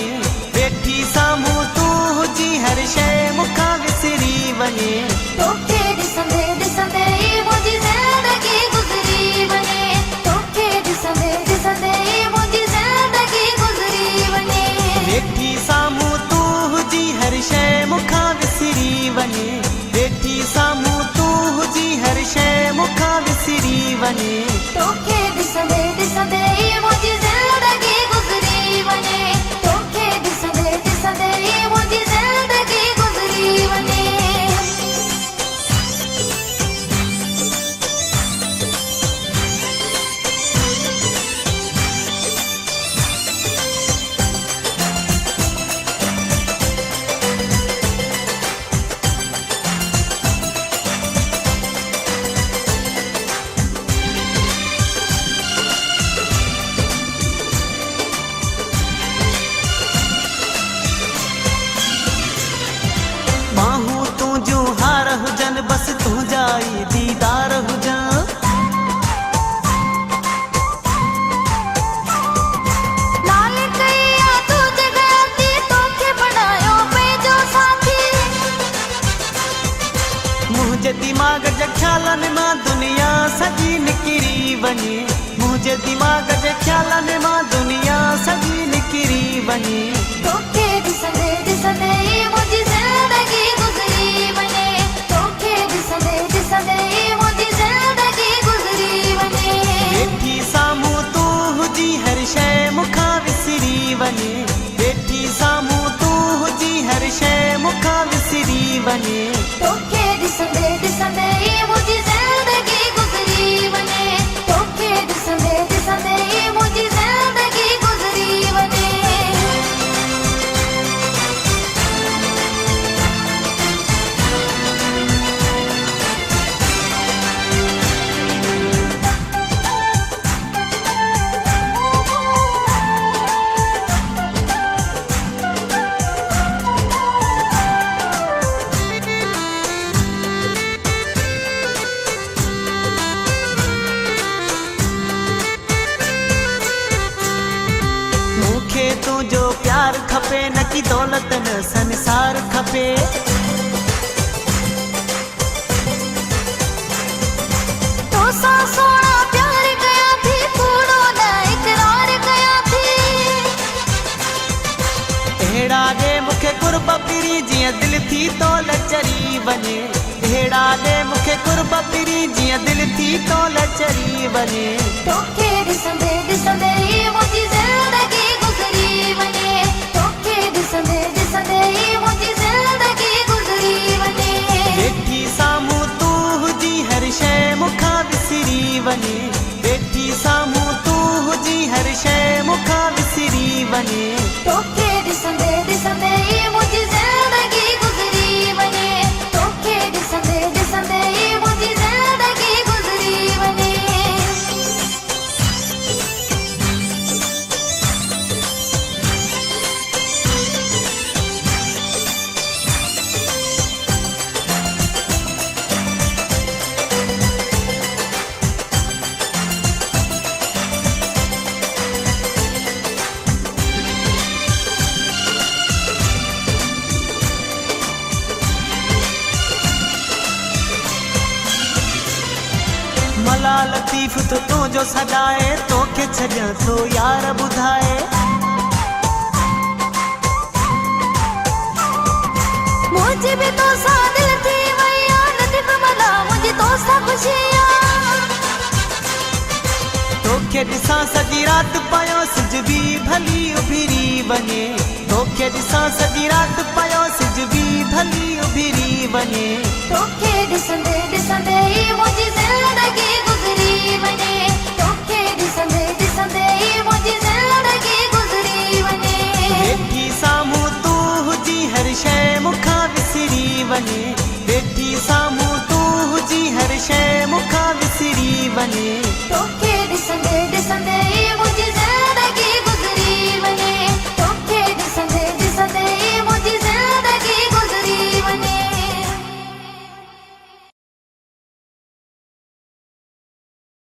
वञे, वेठी साम्हूं तूं हुजी हर शइ मूंखां विसरी वञे। तोखे ॾिसंदे ॾिसंदे मुंहिंजी ज़िंदगी गुज़री वञे, तोखे ॾिसंदे ॾिसंदे मुंहिंजी ज़िंदगी गुज़री वञे। वेठी साम्हूं तूं हुजी हर शइ मूंखां विसरी वञे, वेठी साम्हूं तूं हुजी हर शइ मूंखां विसरी वञे। तोखे ॾिसंदे ॾिसंदे मुंहिंजी ज़िंदगी गुज़री वञे, तोखे ॾिसंदे ॾिसंदे मुंहिंजी ज़िंदगी गुज़री वञे। बाहूं तुंहिंजूं हार हुजनि, बसि तुंहिंजा ई दीदार हुजनि। लाल कई तू जॻह तोखे बणायो पंहिंजो साथी। मुंहिंजे दिमाग़ जे ख़्यालनि मां दुनिया सॼी निकिरी वञे, मुंहिंजे दिमाग़ जे ख़्यालनि मां दुनिया सॼी निकिरी वञे। तोखे ॾिसंदे ॾिसंदे मुंहिंजी ज़िंदगी गुज़री वञे, तोखे ॾिसंदे ॾिसंदे मुंहिंजी ज़िंदगी गुज़री वञे। वेठी साम्हूं तूं हुजी हर शइ मूंखां विसरी वञे, वेठी साम्हूं तूं हुजी हर शइ मूंखां विसरी वञे। तोखे ॾिसंदे ॾिसंदे मुंहिंजी ज़िंदगी गुज़री वञे, तोखे ॾिसंदे ॾिसंदे मुंहिंजी ज़िंदगी गुज़री वञे। मूंखे तुंहिंजो प्यार खपे, न की दौलत न संसार खपे। तोसां सोना प्यार कया थी, कूड़ो न इकरार कया थी। अहिड़ा ॾे मूंखे कुर्ब पिरी जीअं दिलि थी तोल चरी वञे, अहिड़ा ॾे मूंखे कुर्ब पिरी जीअं दिलि थी तोल चरी वञे। तोखे ॾिसंदे ॾिसंदे मुंहिंजी ज़िंदगी गुज़री वञे, तोखे ॾिसंदे ॾिसंदे मुंहिंजी ज़िंदगी गुज़री वञे। वेठी साम्हूं तूं हुजी हर शइ मूंखां विसरी वञे, वेठी साम्हूं तूं हुजी हर शइ मूंखां विसरी वञे। तोखे ॾिसंदे ॾिसंदे मुंहिंजी ज़िंदगी गुज़री वञे, तोखे ॾिसंदे ॾिसंदे मुंहिंजी ज़िंदगी गुज़री वञे। मला लतीफ़ तो तुंहिंजो सॾाए, तोखे छॾियां थो यार ॿुधाए। मुंहिंजी बि तोसां दिलि थी वई आहे, लतीफ़ मला मुंहिंजी तोसां ख़ुशी आहे। तोखे ॾिसां सॼी राति पयो सिज बि भली उभिरी वञे, तोखे ॾिसां सॼी राति पयो सिज बि भली उभिरी वञे। तोखे ॾिसंदे ॾिसंदे मुंहिंजी ज़िंदगी गुज़री वञे, तोखे ॾिसंदे ॾिसंदे मुंहिंजी ज़िंदगी गुज़री वञे। वेठी साम्हूं तूं हुजी हर शइ मूंखां विसरी वञे, वेठी साम्हूं तूं हुजी हर शइ मूंखां विसरी वञे। तोखे